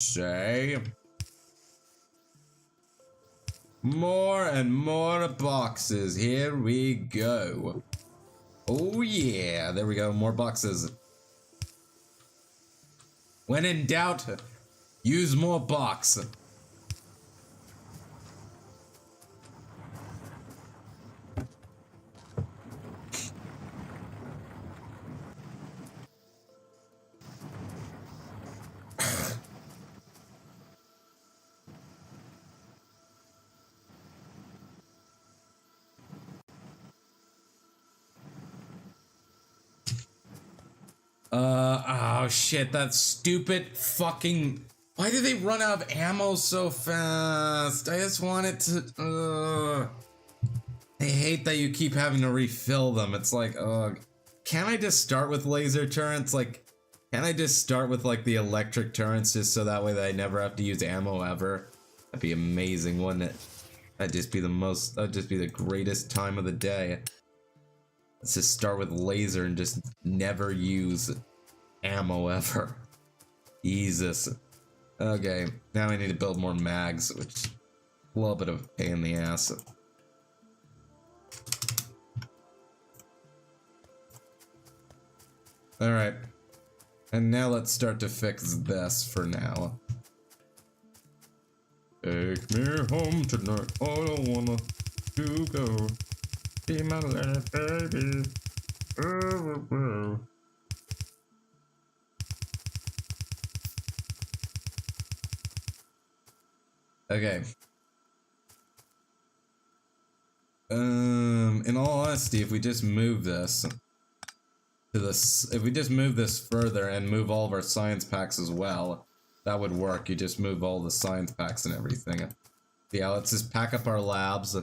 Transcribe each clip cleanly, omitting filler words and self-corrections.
Say. More and more boxes. Here we go. Oh yeah, there we go. More boxes. When in doubt, use more box. Oh shit, that stupid fucking... Why do they run out of ammo so fast? I just want it to... I hate that you keep having to refill them. It's like, can't I just start with laser turrets? Like, can't I just start with like the electric turrets just so that way that I never have to use ammo ever? That'd be amazing, wouldn't it? That'd just be the greatest time of the day. Let's just start with laser and just never use ammo ever. Jesus. Okay, now I need to build more mags, which is a little bit of a pain in the ass. Alright. And now let's start to fix this for now. Take me home tonight, I don't wanna to go. Be my little baby. Okay. In all honesty, if we just move this to this, if we just move this further and move all of our science packs as well, that would work. You just move all the science packs and everything. Yeah, let's just pack up our labs.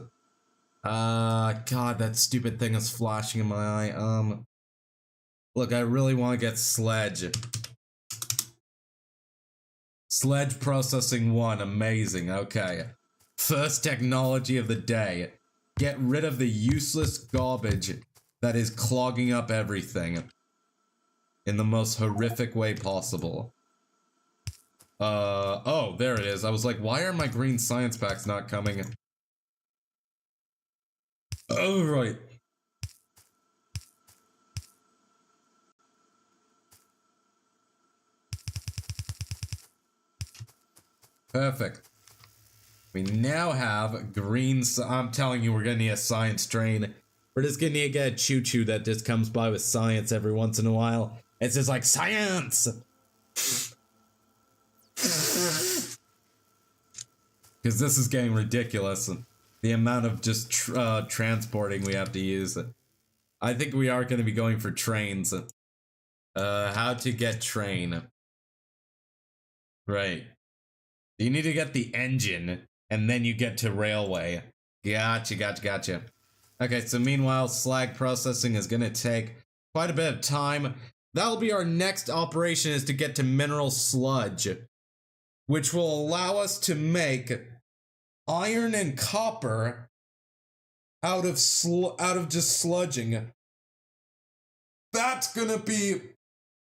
God, that stupid thing is flashing in my eye. Look, I really want to get Sledge. Sledge processing 1, amazing, okay. First technology of the day. Get rid of the useless garbage that is clogging up everything. In the most horrific way possible. Oh, there it is. I was like, why are my green science packs not coming? Oh, right. Perfect. We now have green. I'm telling you, we're gonna need a science train. We're just gonna need to get a choo-choo that just comes by with science every once in a while. It's just like, science! Because this is getting ridiculous. The amount of just transporting we have to use. I think we are going to be going for trains. How to get train. Right. You need to get the engine, and then you get to railway. Gotcha. Okay, so meanwhile, slag processing is going to take quite a bit of time. That'll be our next operation, is to get to mineral sludge, which will allow us to make iron and copper out of just sludging. That's gonna be,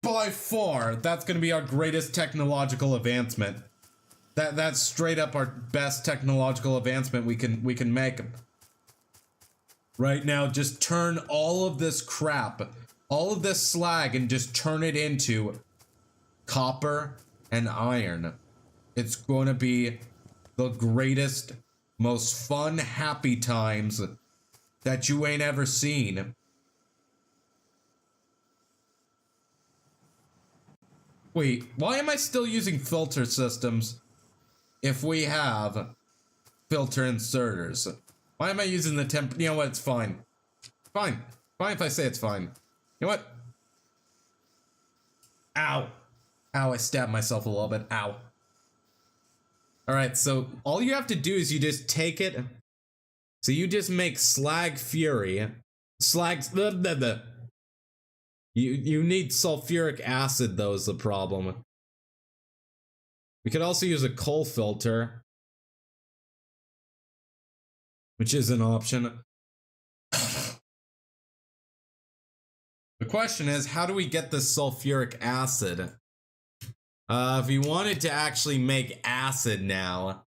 by far, that's gonna be our greatest technological advancement. That's straight up our best technological advancement we can make. Right now, just turn all of this crap, all of this slag, and just turn it into copper and iron. It's gonna be the greatest, most fun, happy times that you ain't ever seen. Wait, why am I still using filter systems if we have filter inserters? Why am I using the temp? You know what, it's fine. Fine if I say it's fine. You know what? Ow. Ow, I stabbed myself a little bit. Ow. Alright, so all you have to do is you just take it. So you just make slag fury. You need sulfuric acid, though, is the problem. We could also use a coal filter, which is an option. The question is, how do we get this sulfuric acid? If you wanted to actually make acid now,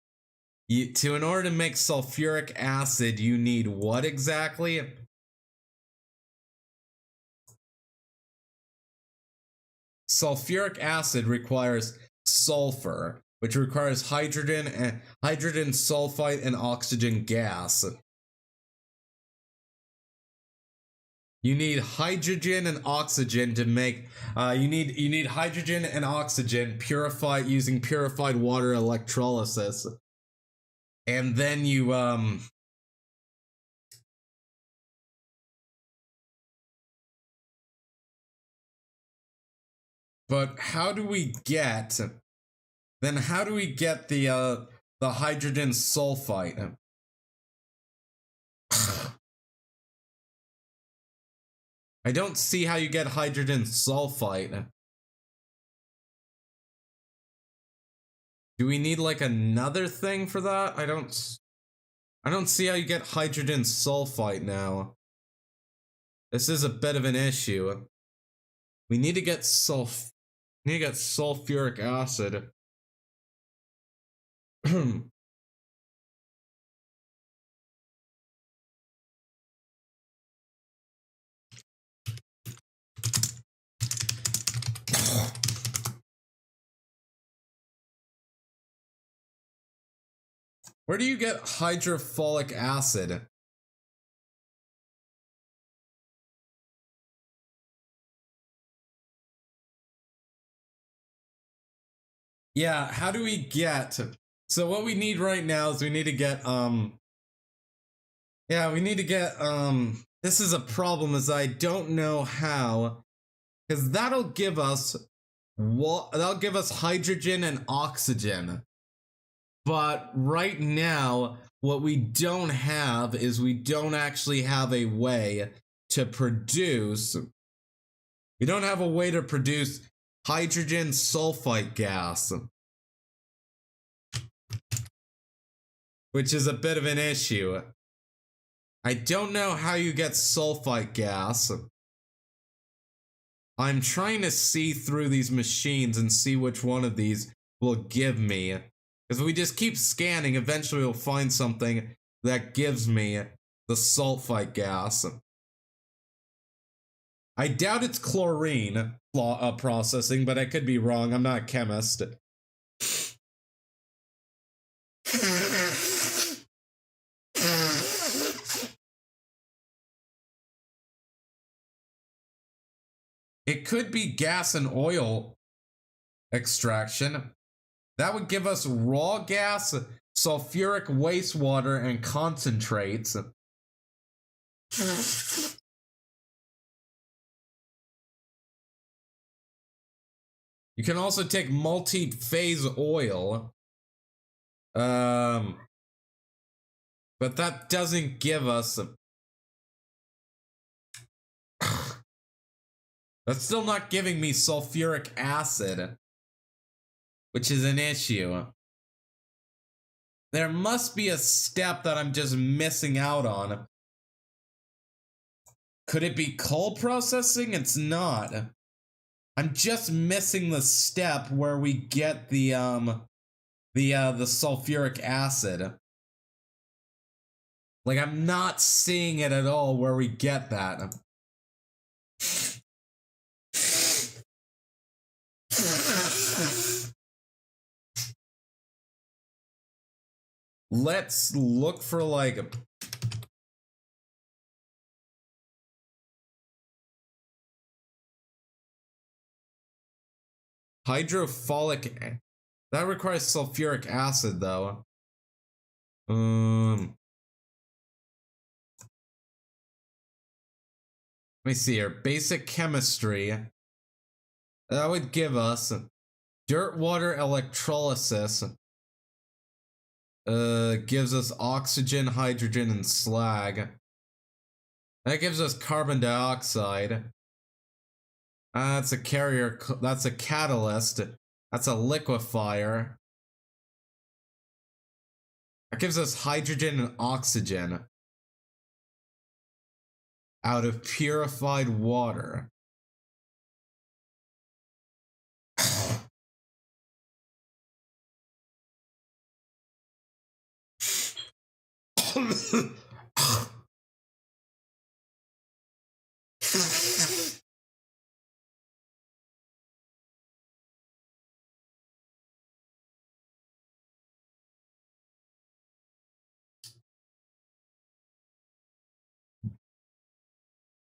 in order to make sulfuric acid, you need what exactly? Sulfuric acid requires sulfur, which requires hydrogen sulfide and oxygen gas. You need hydrogen and oxygen to make. You need hydrogen and oxygen purified using purified water electrolysis, and then you But how do we get? Then how do we get the hydrogen sulfide? I don't see how you get hydrogen sulfide. Do we need like another thing for that? I don't see how you get hydrogen sulfide now. This is a bit of an issue. We need to get sulfuric acid. Where do you get hydrofolic acid? Yeah, how do we get? So what we need right now is we need to get yeah, we need to get this is a problem is I don't know how, cuz that'll give us hydrogen and oxygen. But right now what we don't have is we don't actually have a way to produce we don't have a way to produce hydrogen sulfide gas, which is a bit of an issue. I don't know how you get sulfite gas. I'm trying to see through these machines and see which one of these will give me. Because if we just keep scanning, eventually we'll find something that gives me the sulfite gas. I doubt it's chlorine processing, but I could be wrong. I'm not a chemist. It could be gas and oil extraction. That would give us raw gas, sulfuric wastewater, and concentrates. You can also take multi-phase oil. But that doesn't give us That's still not giving me sulfuric acid, which is an issue. There must be a step that I'm just missing out on. Could it be coal processing? It's not. I'm just missing the step where we get the sulfuric acid. Like, I'm not seeing it at all where we get that. Let's look for like hydrofolic. That requires sulfuric acid though. Let me see here. Basic chemistry. That would give us dirt water electrolysis. Gives us oxygen, hydrogen, and slag. That gives us carbon dioxide. That's a carrier. That's a catalyst. That's a liquefier. That gives us hydrogen and oxygen out of purified water.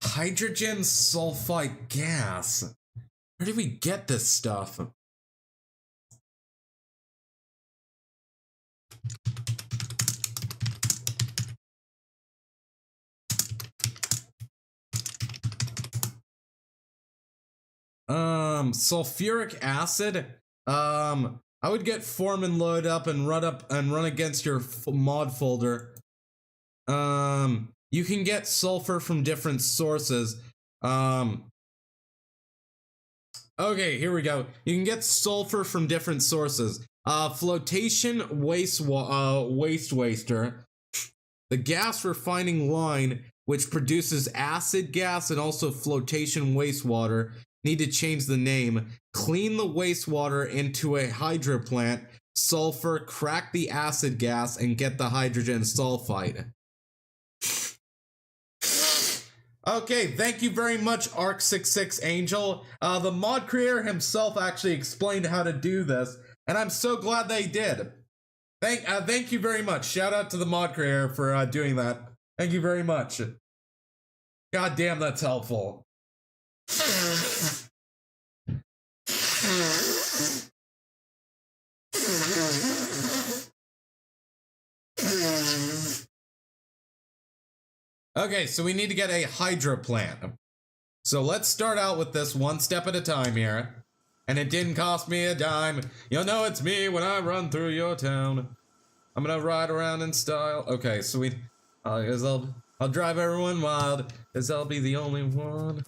Hydrogen sulfide gas. Where did we get this stuff? Sulfuric acid. I would get Foreman load up and run against your mod folder. You can get sulfur from different sources. Okay, here we go. You can get sulfur from different sources. Flotation waster. The gas refining line, which produces acid gas and also flotation wastewater, need to change the name. Clean the wastewater into a hydro plant, sulfur, crack the acid gas, and get the hydrogen sulfide. Okay, thank you very much, Arc66 Angel. The mod creator himself actually explained how to do this, and I'm so glad they did. Thank you very much. Shout out to the mod creator for doing that. Thank you very much. God damn, that's helpful. Okay, so we need to get a hydro plant. So let's start out with this one step at a time here. And it didn't cost me a dime. You'll know it's me when I run through your town. I'm gonna ride around in style. Okay, so I'll drive everyone wild, cause I'll be the only one.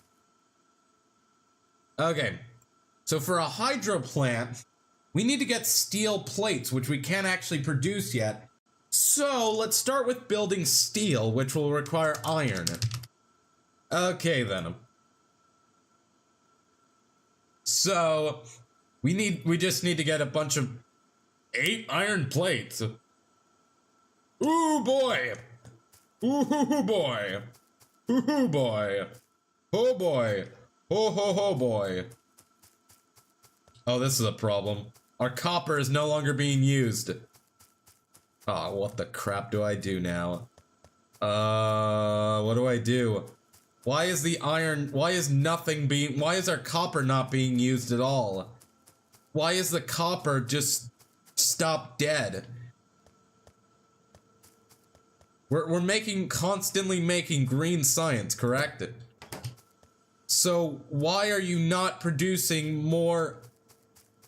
Okay, so for a hydro plant, we need to get steel plates, which we can't actually produce yet. So let's start with building steel, which will require iron. Okay then. So we just need to get a bunch of 8 iron plates. Ooh boy. Ooh boy. Ooh boy. Oh boy. Ho ho ho boy. Oh, this is a problem. Our copper is no longer being used. Oh, what the crap do I do now? What do I do? Why is our copper not being used at all? Why is the copper just stopped dead? We're constantly making green science, correct? So why are you not producing more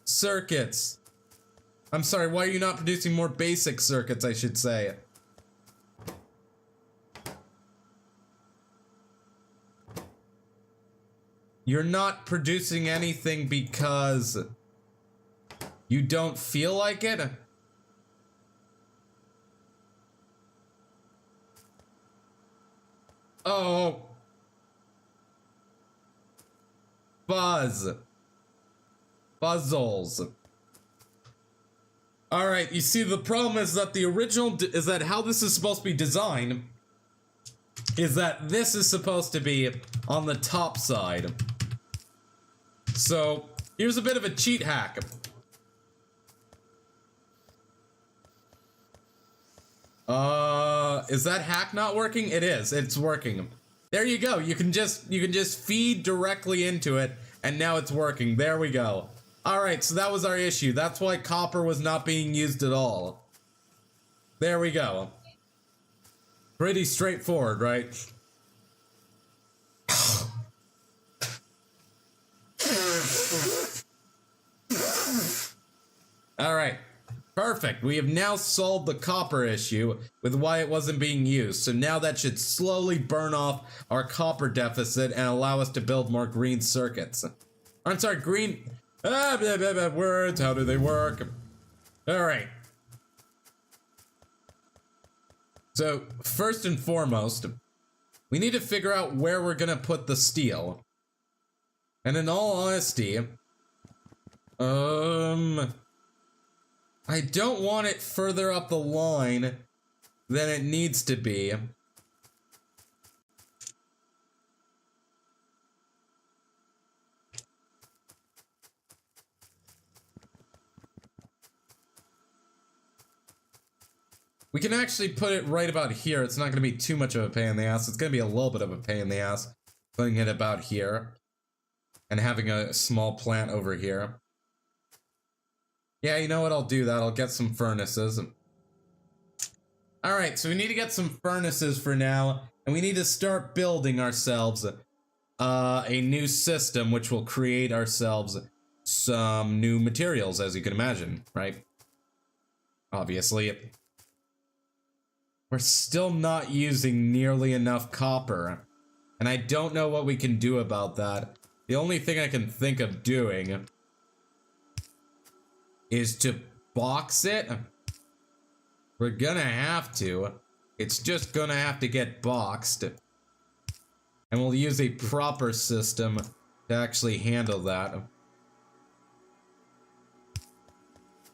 circuits? I'm sorry, why are you not producing more basic circuits, I should say? You're not producing anything because you don't feel like it? Oh. Puzzles. Alright, you see, the problem is that how this is supposed to be designed is that this is supposed to be on the top side. So, here's a bit of a cheat hack. Is that hack not working? It is. It's working. There you go. You can just feed directly into it, and now it's working. There we go. Alright, so that was our issue. That's why copper was not being used at all. There we go. Pretty straightforward, right? Alright. Perfect. We have now solved the copper issue with why it wasn't being used. So now that should slowly burn off our copper deficit and allow us to build more green circuits. I'm sorry, green... words, how do they work? Alright. So, first and foremost, we need to figure out where we're gonna put the steel. And in all honesty, I don't want it further up the line than it needs to be. We can actually put it right about here. It's not going to be too much of a pain in the ass. It's going to be a little bit of a pain in the ass putting it about here and having a small plant over here. Yeah, you know what? I'll do that. I'll get some furnaces. Alright, so we need to get some furnaces for now, and we need to start building ourselves a new system which will create ourselves some new materials, as you can imagine, right? Obviously. We're still not using nearly enough copper, and I don't know what we can do about that. The only thing I can think of doing is to box it. We're gonna have to. It's just gonna have to get boxed. And we'll use a proper system to actually handle that.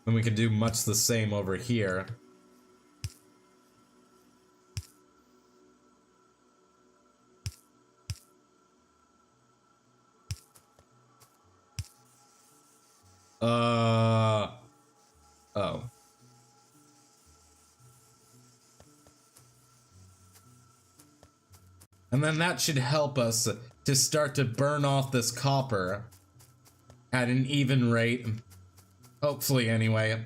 And we can do much the same over here. Oh. And then that should help us to start to burn off this copper at an even rate. Hopefully, anyway.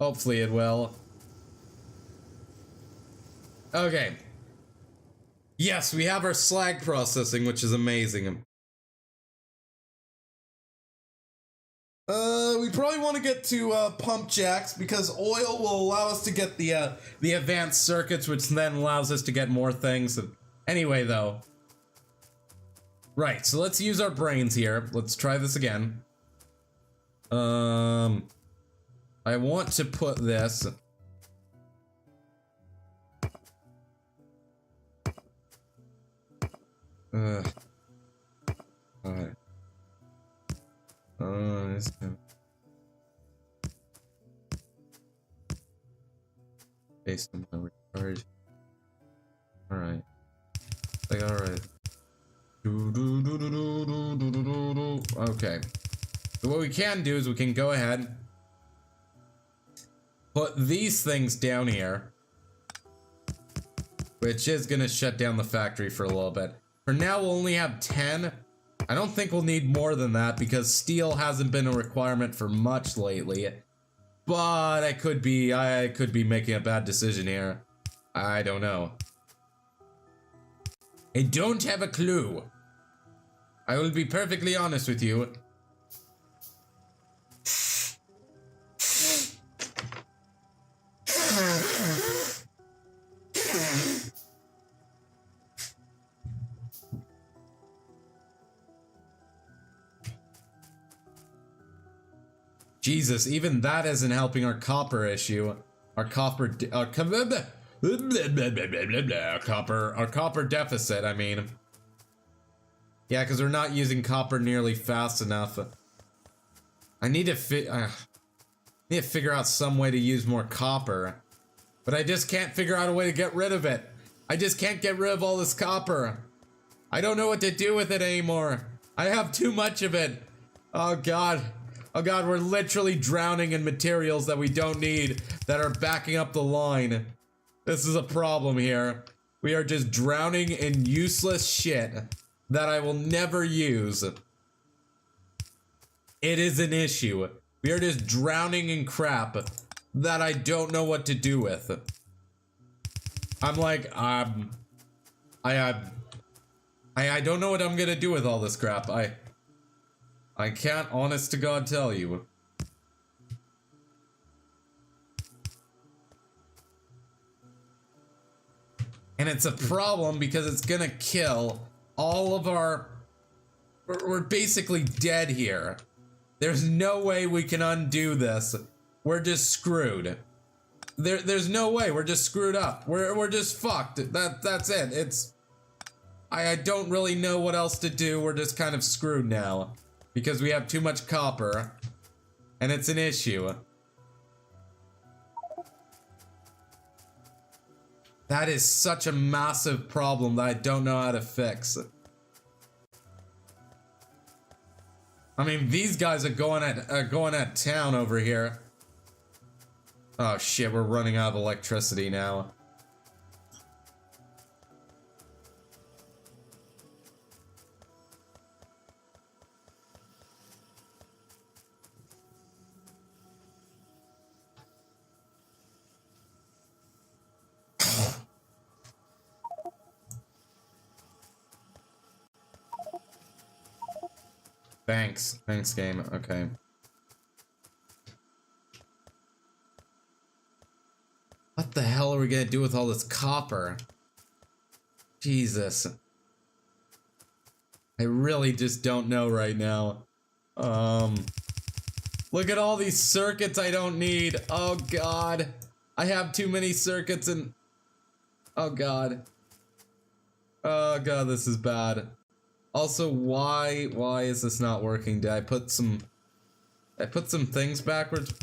Hopefully it will. Okay. Yes, we have our slag processing, which is amazing. We probably want to get to pump jacks because oil will allow us to get the advanced circuits, which then allows us to get more things. Anyway, though. Right, so let's use our brains here. Let's try this again. I want to put this. Alright. Based on the recharge. Alright. Like, alright. Okay. So what we can do is we can go ahead, put these things down here, which is gonna shut down the factory for a little bit. For now, we'll only have 10. I don't think we'll need more than that because steel hasn't been a requirement for much lately. But I could be making a bad decision here. I don't know. I don't have a clue. I will be perfectly honest with you. Jesus, even that isn't helping our copper issue. Our copper deficit, I mean. Yeah, because we're not using copper nearly fast enough. I need to figure out some way to use more copper. But I just can't figure out a way to get rid of it. I just can't get rid of all this copper. I don't know what to do with it anymore. I have too much of it. Oh god. Oh god, we're literally drowning in materials that we don't need that are backing up the line. This is a problem here. We are just drowning in useless shit that I will never use. It is an issue. We are just drowning in crap that I don't know what to do with. I'm like, I don't know what I'm gonna do with all this crap. I can't, honest to God, tell you. And it's a problem because it's gonna kill all of our... We're basically dead here. There's no way we can undo this. We're just screwed. There's no way. We're just screwed up. We're just fucked. That's it. It's... I don't really know what else to do. We're just kind of screwed now. Because we have too much copper. And it's an issue. That is such a massive problem that I don't know how to fix. I mean, these guys are going at town over here. Oh shit, we're running out of electricity now. Thanks. Thanks, game. Okay. What the hell are we gonna do with all this copper? Jesus. I really just don't know right now. Look at all these circuits I don't need. Oh god. I have too many circuits and... Oh god. Oh god, this is bad. Also, why is this not working? Did I put some things backwards?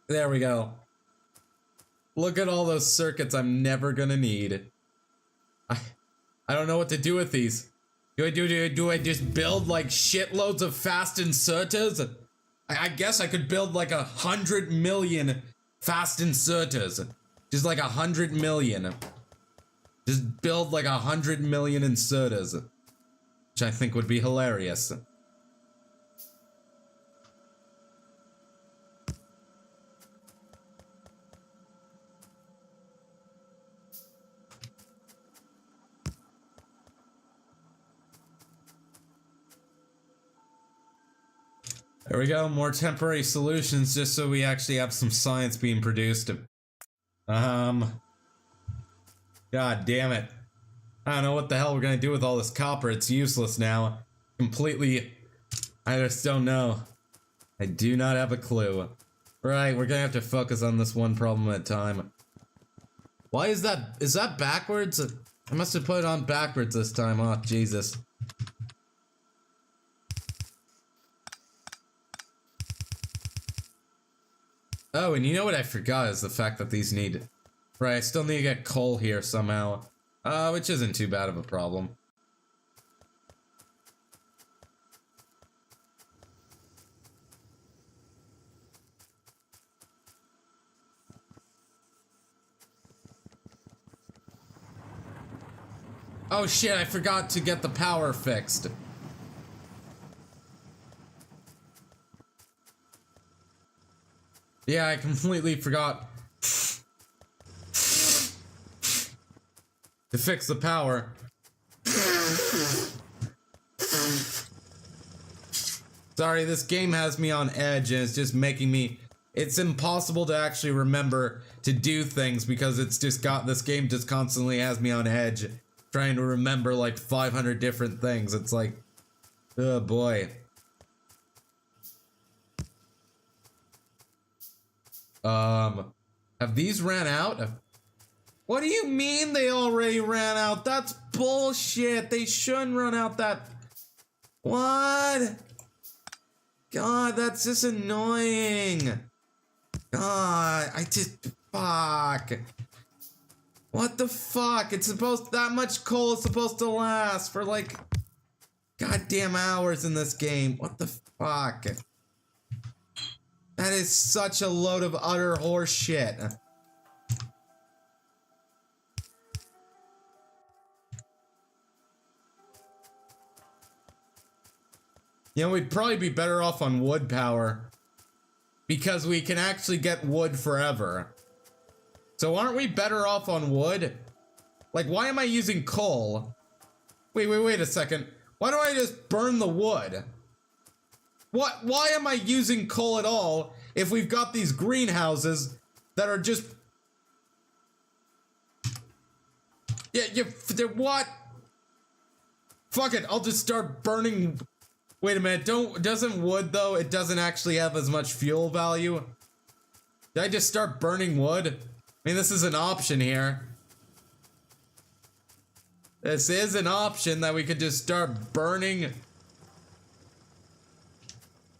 There we go. Look at all those circuits I'm never gonna need. I don't know what to do with these. Do I just build like shitloads of fast inserters? I guess I could build like 100 million fast inserters. Just like 100 million. Just build like 100 million inserters. Which I think would be hilarious. There we go, more temporary solutions just so we actually have some science being produced. God damn it. I don't know what the hell we're gonna do with all this copper. It's useless now. Completely. I just don't know. I do not have a clue. Right, we're gonna have to focus on this one problem at a time. Why is that? Is that backwards? I must have put it on backwards this time. Oh, Jesus. Oh, and you know what I forgot is the fact that these need... Right, I still need to get coal here somehow. Which isn't too bad of a problem. Oh shit, I forgot to get the power fixed. Yeah, I completely forgot to fix the power. Sorry, this game has me on edge and it's just making me... It's impossible to actually remember to do things because it's just got... This game just constantly has me on edge trying to remember like 500 different things. It's like... Oh boy. Have these ran out? What do you mean they already ran out? That's bullshit. They shouldn't run out that... What? God, that's just annoying. God, I just... Fuck. What the fuck? It's supposed... That much coal is supposed to last for like... Goddamn hours in this game. What the fuck? That is such a load of utter horse shit. You know, we'd probably be better off on wood power. Because we can actually get wood forever. So aren't we better off on wood? Like, why am I using coal? Wait a second. Why don't I just burn the wood? Why am I using coal at all if we've got these greenhouses that are just... Yeah, what? Fuck it, I'll just start burning... Wait a minute, doesn't wood though, it doesn't actually have as much fuel value? Did I just start burning wood? I mean, this is an option here. This is an option that we could just start burning...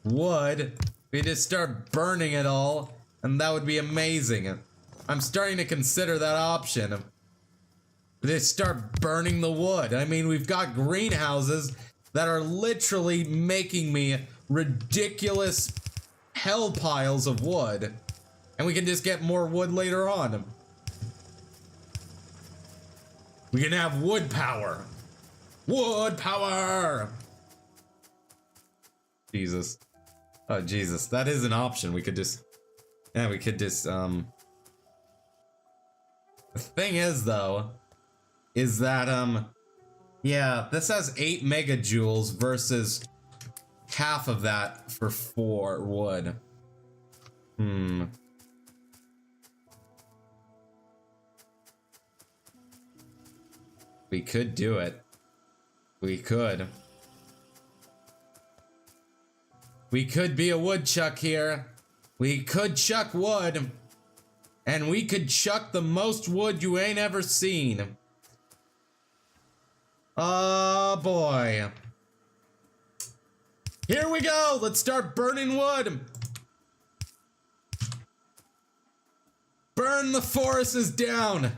wood. We just start burning it all, and that would be amazing. I'm starting to consider that option. They start burning the wood. I mean, we've got greenhouses that are literally making me ridiculous hell piles of wood. And we can just get more wood later on. We can have wood power. Wood power! Jesus. Oh, Jesus. That is an option. We could just... Yeah, we could just, The thing is, though, is that, yeah, this has 8 megajoules versus half of that for 4 wood. We could do it. We could. We could be a woodchuck here. We could chuck wood. And we could chuck the most wood you ain't ever seen. Oh boy. Here we go. Let's start burning wood. Burn the forests down.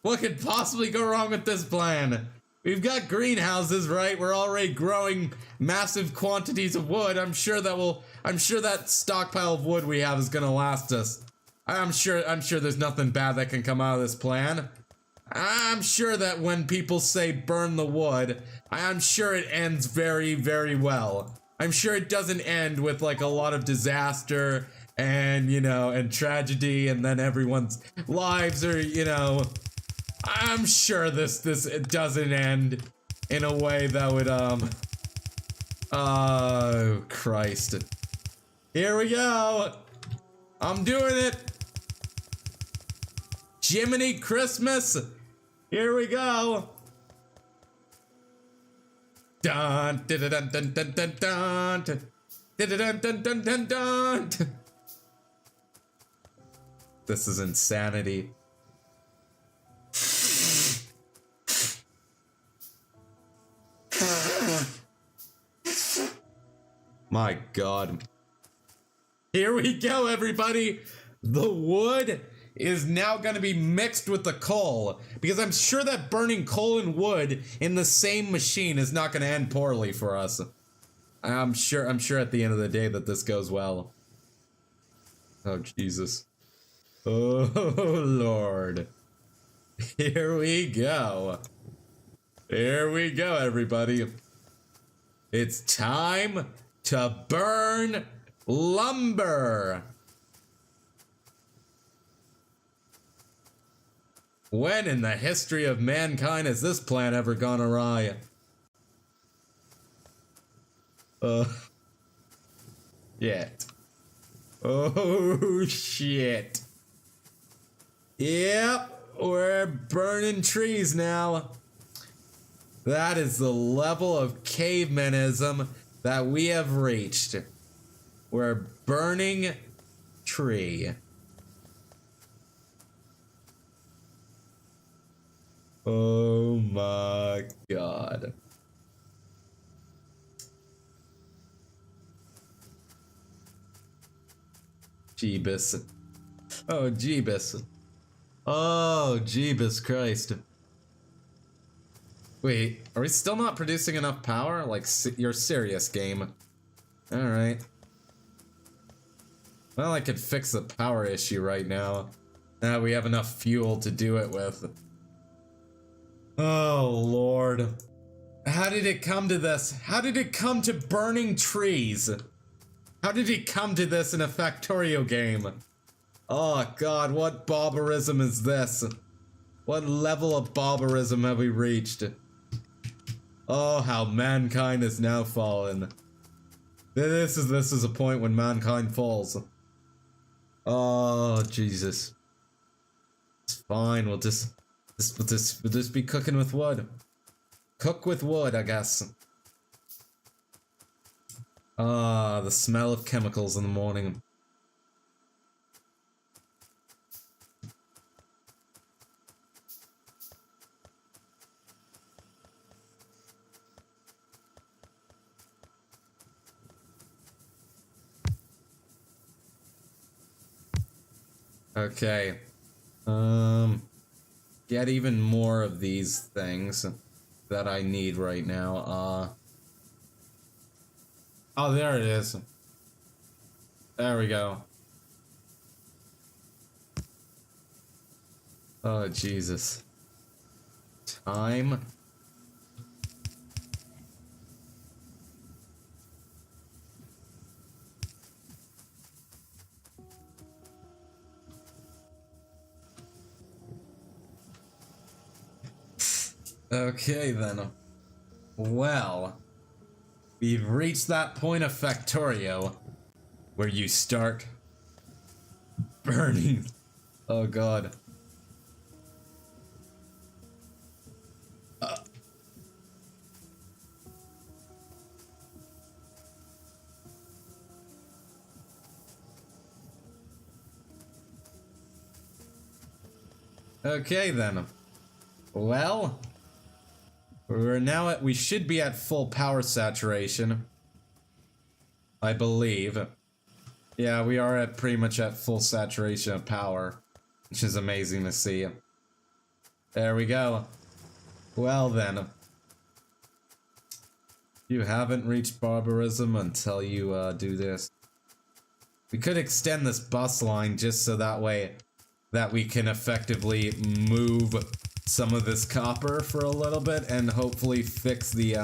What could possibly go wrong with this plan? We've got greenhouses, right? We're already growing massive quantities of wood. I'm sure that stockpile of wood we have is gonna last us. I'm sure there's nothing bad that can come out of this plan. I'm sure that when people say burn the wood, I'm sure it ends very, very well. I'm sure it doesn't end with like a lot of disaster and, you know, and tragedy and then everyone's lives are, you know, I'm sure this it doesn't end in a way that would, oh, Christ. Here we go. I'm doing it. Jiminy Christmas. Here we go. Dun dun dun dun dun dun dun dun dun dun dun dun dun. This is insanity. My God. Here we go, everybody. The wood is now going to be mixed with the coal, because I'm sure that burning coal and wood in the same machine is not going to end poorly for us. I'm sure at the end of the day that this goes well. Oh, Jesus. Oh, Lord. Here we go. Here we go, everybody. It's time to burn lumber. When in the history of mankind has this plan ever gone awry? Shit. Oh, shit. Yep, we're burning trees now. That is the level of cavemanism that we have reached. We're burning tree. Oh my God. Jeebus. Oh, Jeebus. Oh, Jeebus Christ. Wait, are we still not producing enough power? Like, you're serious, game. Alright. Well, I could fix the power issue right now. Now we have enough fuel to do it with. Oh, Lord. How did it come to this? How did it come to burning trees? How did it come to this in a Factorio game? Oh, God, what barbarism is this? What level of barbarism have we reached? Oh, how mankind has now fallen. This is a point when mankind falls. Oh, Jesus. It's fine, we'll just be cooking with wood. Cook with wood, I guess. Ah, the smell of chemicals in the morning. Okay. Get even more of these things that I need right now. Oh, there it is. There we go. Oh, Jesus. Time. Okay, then. Well, we've reached that point of Factorio where you start burning. Oh, God. Okay, then. Well, we should be at full power saturation. I believe. Yeah, we are at pretty much at full saturation of power, which is amazing to see. There we go. Well then. You haven't reached barbarism until you do this. We could extend this bus line just so that way that we can effectively move some of this copper for a little bit and hopefully fix the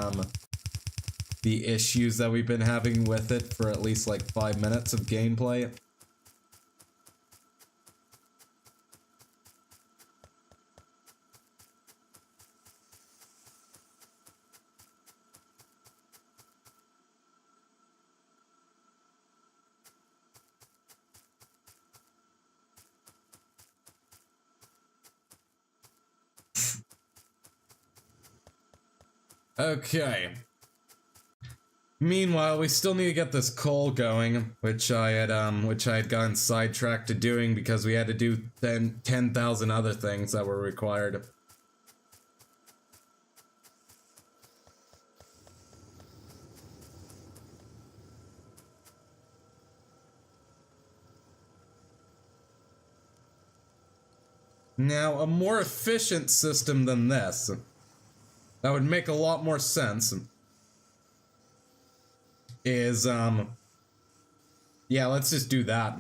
issues that we've been having with it for at least like 5 minutes of gameplay. Okay. Meanwhile, we still need to get this coal going, which I had gotten sidetracked to doing because we had to do 10,000 other things that were required. Now, a more efficient system than this, that would make a lot more sense, is, yeah, let's just do that.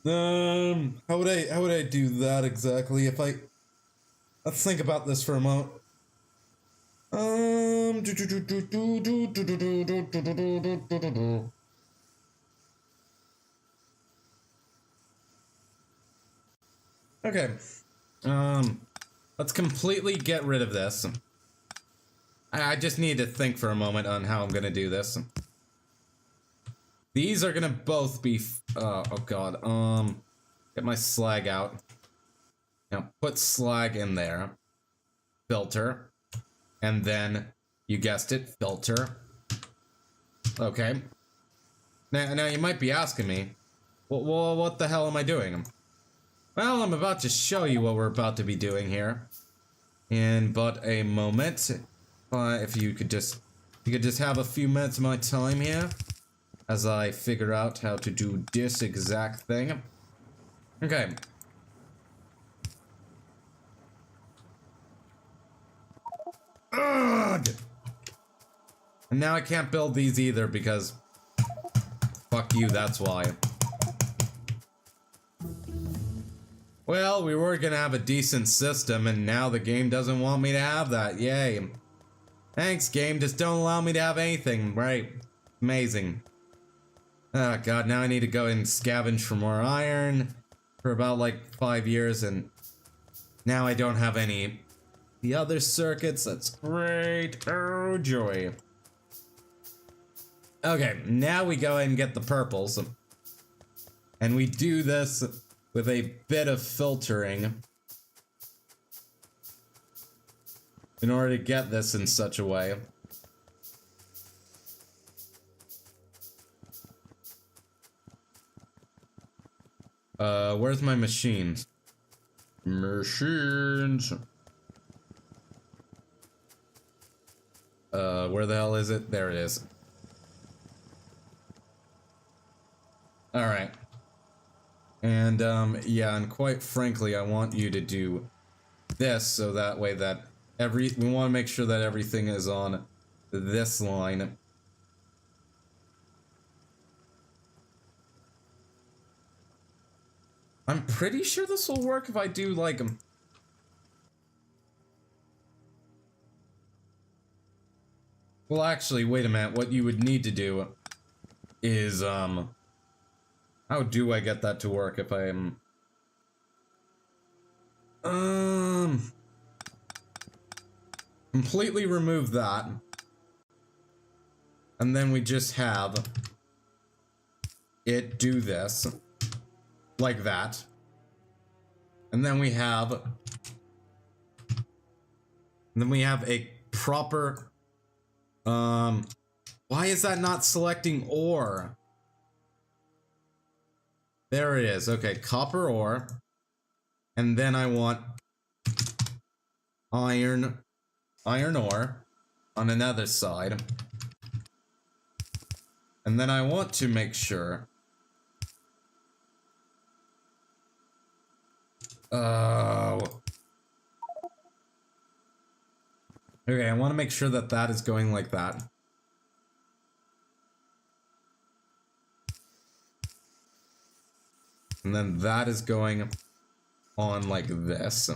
How would I do that exactly if let's think about this for a moment. Okay. Let's completely get rid of this. I just need to think for a moment on how I'm gonna do this. These are gonna both be, oh god, get my slag out. Now put slag in there. Filter. And then, you guessed it, filter. Okay. Now you might be asking me, what the hell am I doing? Well, I'm about to show you what we're about to be doing here. In but a moment. If you could just have a few minutes of my time here. As I figure out how to do this exact thing. Okay. Ugh! And now I can't build these either because... Fuck you, that's why. Well, we were gonna have a decent system, and now the game doesn't want me to have that. Yay. Thanks, game. Just don't allow me to have anything. Right. Amazing. Oh, God. Now I need to go and scavenge for more iron for about, like, 5 years, and now I don't have any. The other circuits, that's great. Oh, joy. Okay, now we go ahead and get the purples. And we do this with a bit of filtering in order to get this in such a way. Where's my machines? Machines. Where the hell is it? There it is. Alright. And, yeah, and quite frankly, I want you to do this so that way that we want to make sure that everything is on this line. I'm pretty sure this will work if I do, like, well, actually, wait a minute. What you would need to do is, how do I get that to work if I'm... Completely remove that. And then we just have it do this. Like that. And then we have... And then we have a proper... Why is that not selecting ore? There it is. Okay, copper ore. And then I want iron ore on another side. And then I want to make sure. Oh. Okay, I want to make sure that that is going like that. And then that is going on like this.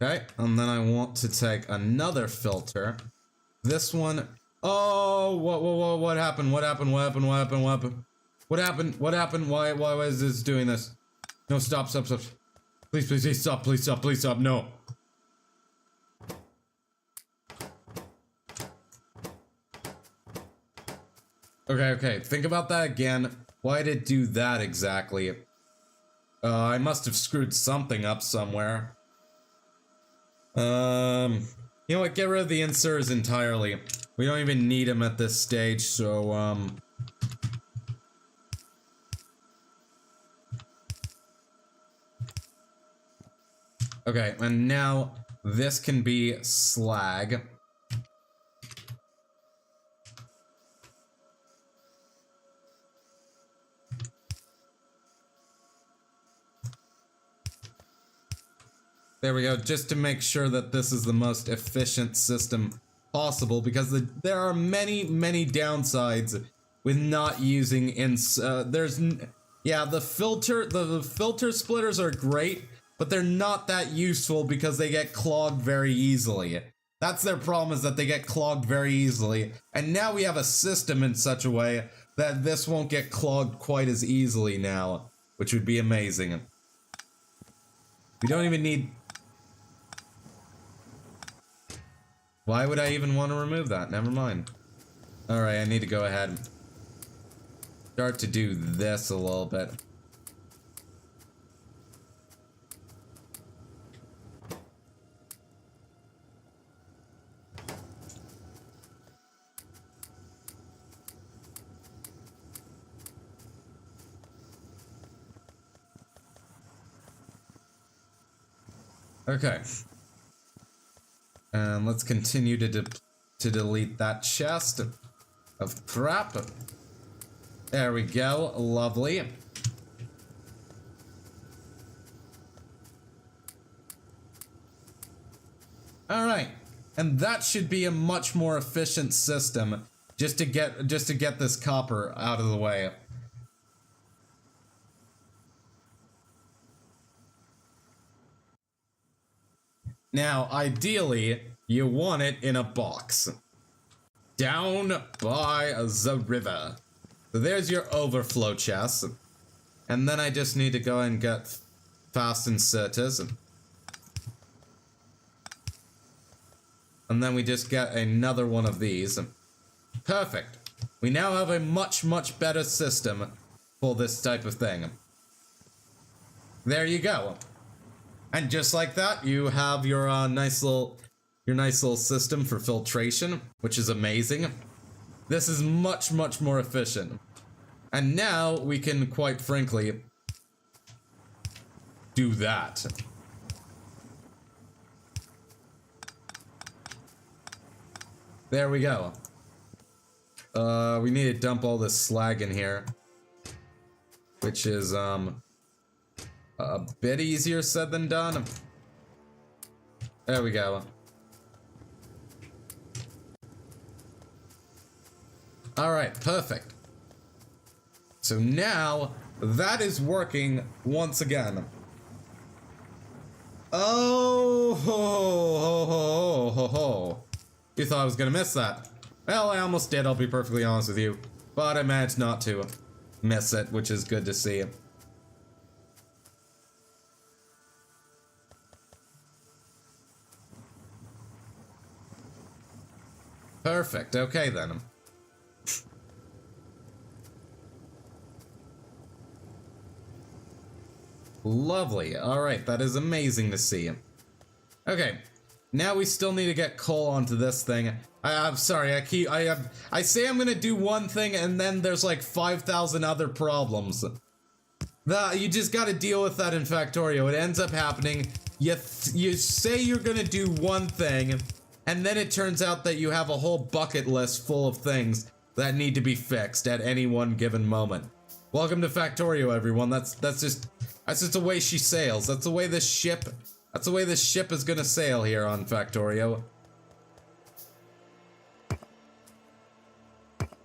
Okay, and then I want to take another filter. This one. Oh, what happened? What happened? What happened? What happened? What happened? What happened? What happened? Why is this doing this? No, stop. Please, stop, please stop, no. Okay, think about that again. Why did it do that exactly? I must have screwed something up somewhere. You know what, get rid of the inserters entirely. We don't even need them at this stage, so, okay, and now this can be slag. There we go, just to make sure that this is the most efficient system possible, because there are many downsides with not using yeah, the filter splitters are great, but they're not that useful because they get clogged very easily. That's their problem, is that they get clogged very easily, and now we have a system in such a way that this won't get clogged quite as easily now, which would be amazing. We don't even need... Why would I even want to remove that? Never mind. Alright, I need to go ahead and start to do this a little bit. Okay. And let's continue to delete that chest of crap. There we go. Lovely. Alright. And that should be a much more efficient system just to get this copper out of the way. Now, ideally, you want it in a box. Down by the river. So there's your overflow chest. And then I just need to go and get fast inserters. And then we just get another one of these. Perfect. We now have a much better system for this type of thing. There you go. And just like that, you have your nice little system for filtration, which is amazing. This is much more efficient. And now we can, quite frankly, do that. There we go. We need to dump all this slag in here. Which is, a bit easier said than done. There we go. Alright, perfect. So now, that is working once again. Oh, ho, ho, ho, ho, ho. You thought I was gonna miss that. Well, I almost did, I'll be perfectly honest with you. But I managed not to miss it, which is good to see. Perfect, okay then. Lovely, alright, that is amazing to see. Okay, now we still need to get coal onto this thing. I'm sorry, I say I'm gonna do one thing and then there's like 5,000 other problems. You just gotta deal with that in Factorio. It ends up happening, you say you're gonna do one thing, and then it turns out that you have a whole bucket list full of things that need to be fixed at any one given moment. Welcome to Factorio, everyone. That's just the way she sails. That's the way this ship is gonna sail here on Factorio.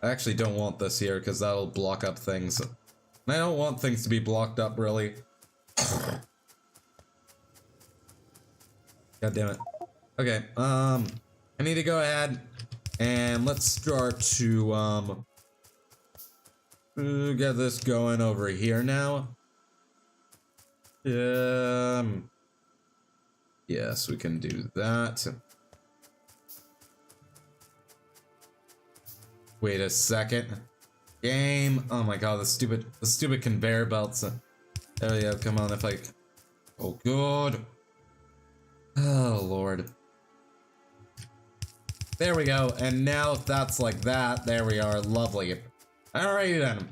I actually don't want this here because that'll block up things. And I don't want things to be blocked up, really. God damn it. Okay, I need to go ahead and let's start to, get this going over here now. Yes, we can do that. Wait a second. Game. Oh my god, the stupid conveyor belts. There we go, come on, oh good. Oh lord. There we go, and now if that's like that, there we are, lovely. Alrighty then.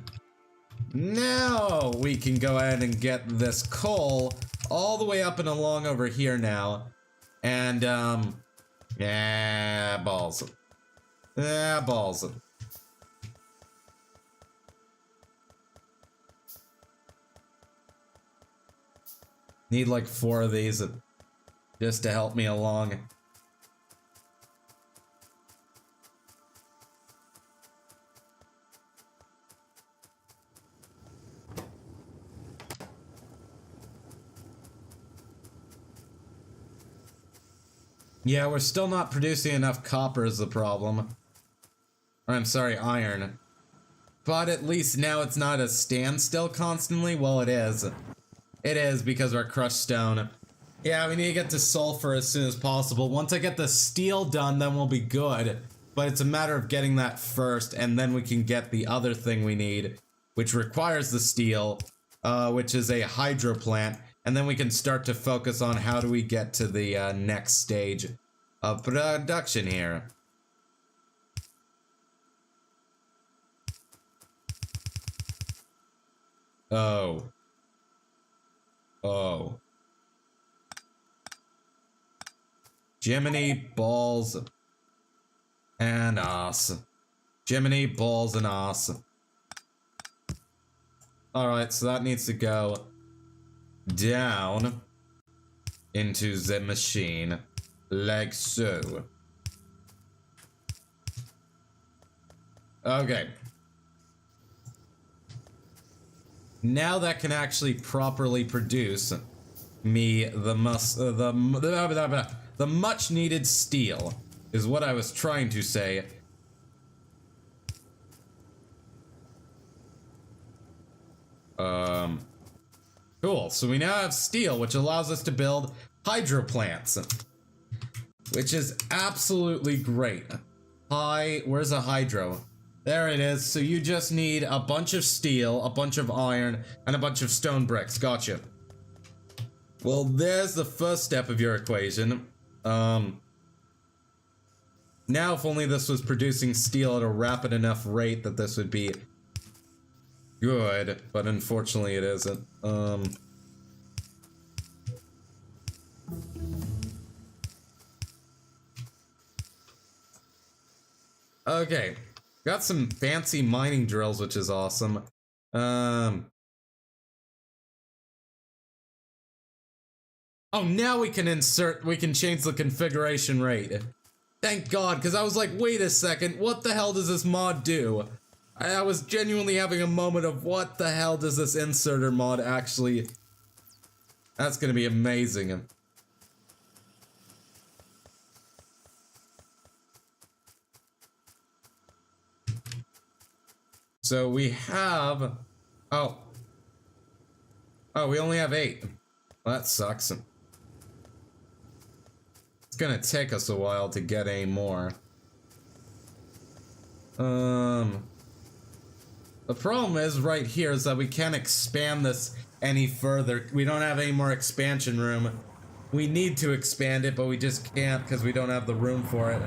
Now we can go ahead and get this coal all the way up and along over here now. And, yeah, balls. Yeah, balls. Need like 4 of these just to help me along. Yeah, we're still not producing enough copper is the problem. Or I'm sorry, iron. But at least now it's not a standstill constantly. Well, it is. It is because of our crushed stone. Yeah, we need to get to sulfur as soon as possible. Once I get the steel done, then we'll be good. But it's a matter of getting that first, and then we can get the other thing we need, which requires the steel, which is a hydro plant. And then we can start to focus on how do we get to the next stage of production here. Oh. Oh. Jiminy balls and ass. Jiminy balls and ass. Alright, so that needs to go down into the machine like so. Okay. Now that can actually properly produce me the much needed steel is what I was trying to say. Cool, so we now have steel, which allows us to build hydro plants, which is absolutely great. Where's a hydro? There it is. So you just need a bunch of steel, a bunch of iron, and a bunch of stone bricks. Gotcha. Well, there's the first step of your equation. Now if only this was producing steel at a rapid enough rate that this would be good, but unfortunately it isn't. Okay. Got some fancy mining drills, which is awesome. Oh, now we can change the configuration rate. Thank God, because I was like, wait a second, what the hell does this mod do? I was genuinely having a moment of what the hell does this inserter mod actually... That's gonna be amazing. So we have... Oh. Oh, we only have 8. Well, that sucks. It's gonna take us a while to get any more. The problem is right here is that we can't expand this any further. We don't have any more expansion room. We need to expand it, but we just can't because we don't have the room for it.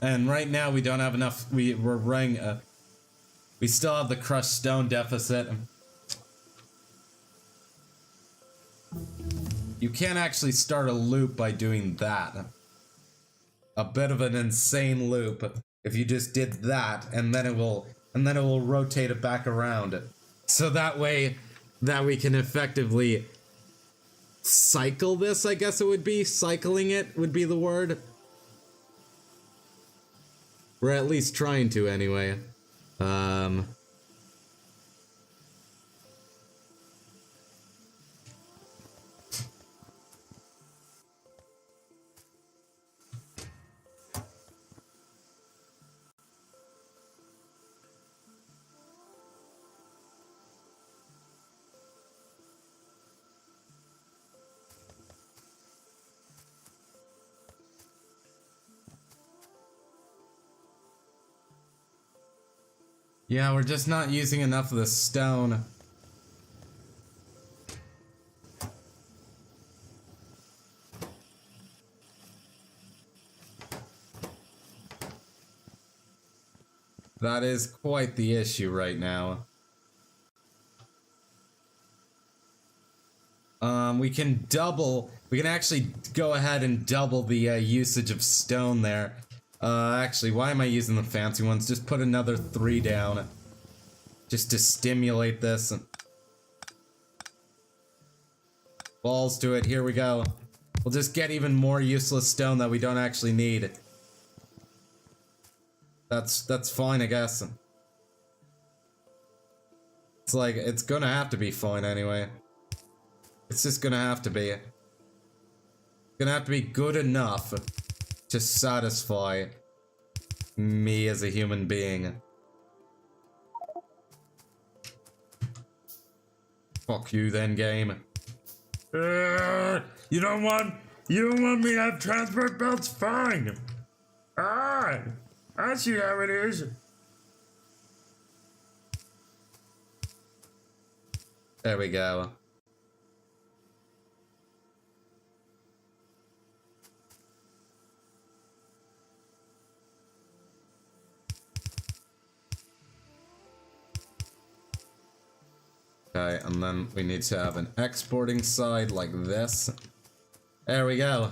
And right now we don't have enough. We're running. We still have the crushed stone deficit. You can't actually start a loop by doing that. A bit of an insane loop if you just did that, and then it will rotate it back around. So that way, that we can effectively cycle this. I guess it would be cycling it would be the word. We're at least trying to, anyway. Yeah, we're just not using enough of the stone. That is quite the issue right now. We can actually go ahead and double the usage of stone there. Actually, why am I using the fancy ones? Just put another 3 down. Just to stimulate this. Balls to it, here we go. We'll just get even more useless stone that we don't actually need. That's fine, I guess. It's like, it's gonna have to be fine anyway. It's just gonna have to be. It's gonna have to be good enough to satisfy me as a human being. Fuck you then, game. You don't want me to have transport belts? Fine. Ah, I see how it is. There we go. Okay, and then we need to have an exporting side like this. There we go.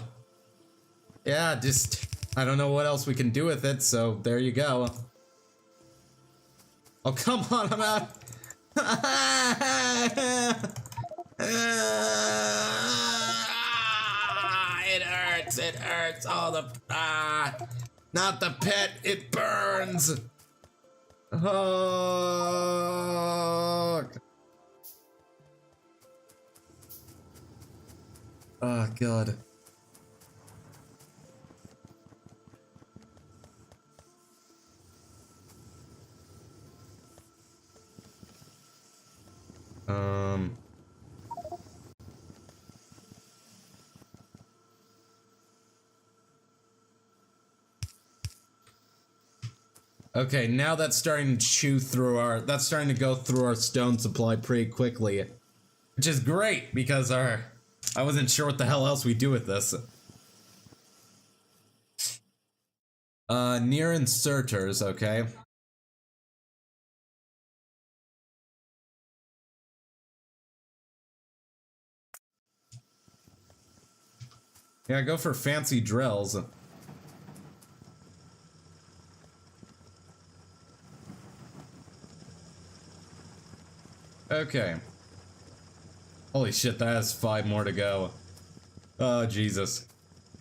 Yeah, just, I don't know what else we can do with it, so there you go. Oh, come on, I'm out. It hurts, oh, not the pit, it burns. Oh. Oh, God. Okay, now that's starting to chew through that's starting to go through our stone supply pretty quickly. Which is great, because I wasn't sure what the hell else we do with this. Near inserters, okay. Yeah, go for fancy drills. Okay. Holy shit, that has 5 more to go. Oh, Jesus.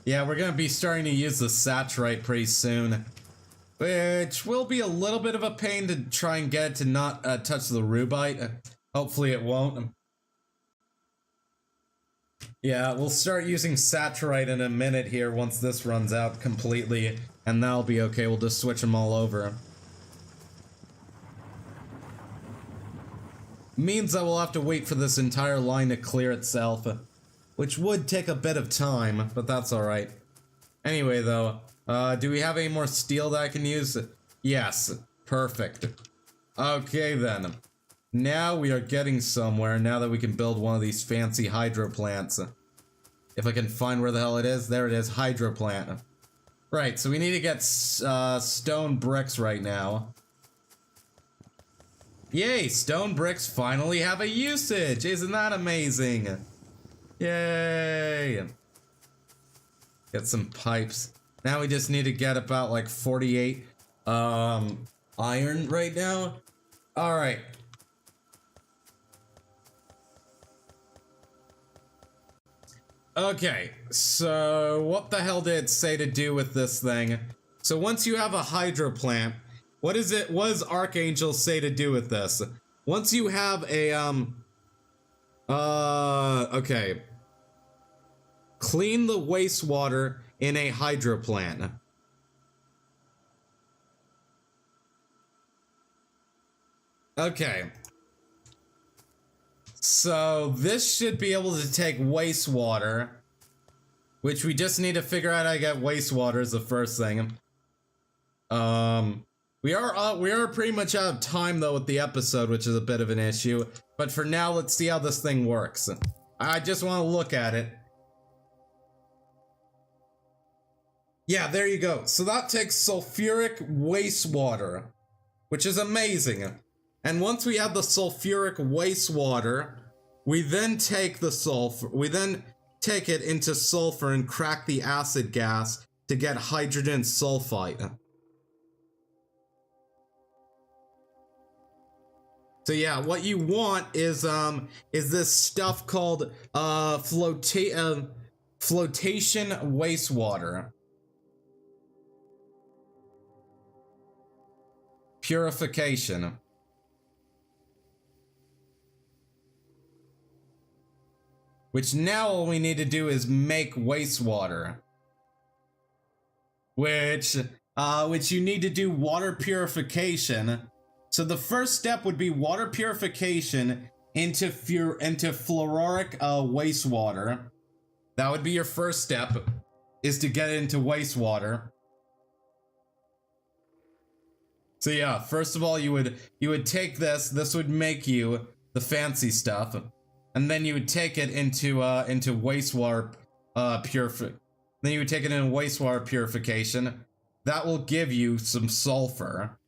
Yeah, we're gonna be starting to use the saturite pretty soon. Which will be a little bit of a pain to try and get it to not touch the rubite. Hopefully it won't. Yeah, we'll start using saturite in a minute here once this runs out completely. And that'll be okay, we'll just switch them all over. Means I will have to wait for this entire line to clear itself. Which would take a bit of time, but that's alright. Anyway though, do we have any more steel that I can use? Yes, perfect. Okay then. Now we are getting somewhere, now that we can build one of these fancy hydro plants. If I can find where the hell it is, there it is, hydro plant. Right, so we need to get stone bricks right now. Yay, stone bricks finally have a usage! Isn't that amazing? Yay! Get some pipes. Now we just need to get about like 48 iron right now. Alright. Okay, so what the hell did it say to do with this thing? So once you have a hydro plant, what does Archangel say to do with this? Once you have a okay. Clean the wastewater in a hydro plant. Okay. So this should be able to take wastewater, which we just need to figure out how to get wastewater is the first thing. We are pretty much out of time though with the episode, which is a bit of an issue. But for now, let's see how this thing works. I just want to look at it. Yeah, there you go. So that takes sulfuric wastewater, which is amazing. And once we have the sulfuric wastewater, we then take the sulfur, we then take it into sulfur and crack the acid gas to get hydrogen sulfide. So yeah, what you want is this stuff called flotation wastewater. Purification. Which now all we need to do is make wastewater. Which you need to do water purification. So the first step would be water purification into fluoric wastewater. That would be your first step, is to get it into wastewater. So yeah, first of all, you would take this would make you the fancy stuff, and then you would take it into wastewater purification. Then you would take it into wastewater purification. That will give you some sulfur.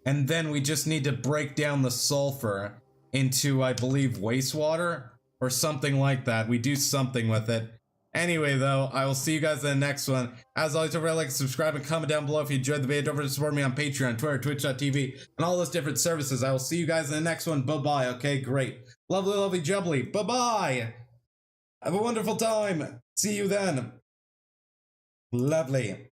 And then we just need to break down the sulfur into, I believe, wastewater or something like that. We do something with it. Anyway, though, I will see you guys in the next one. As always, don't forget to like, subscribe, and comment down below if you enjoyed the video. Don't forget to support me on Patreon, Twitter, Twitch.tv, and all those different services. I will see you guys in the next one. Bye-bye. Okay, great. Lovely, lovely, jubbly. Bye-bye. Have a wonderful time. See you then. Lovely.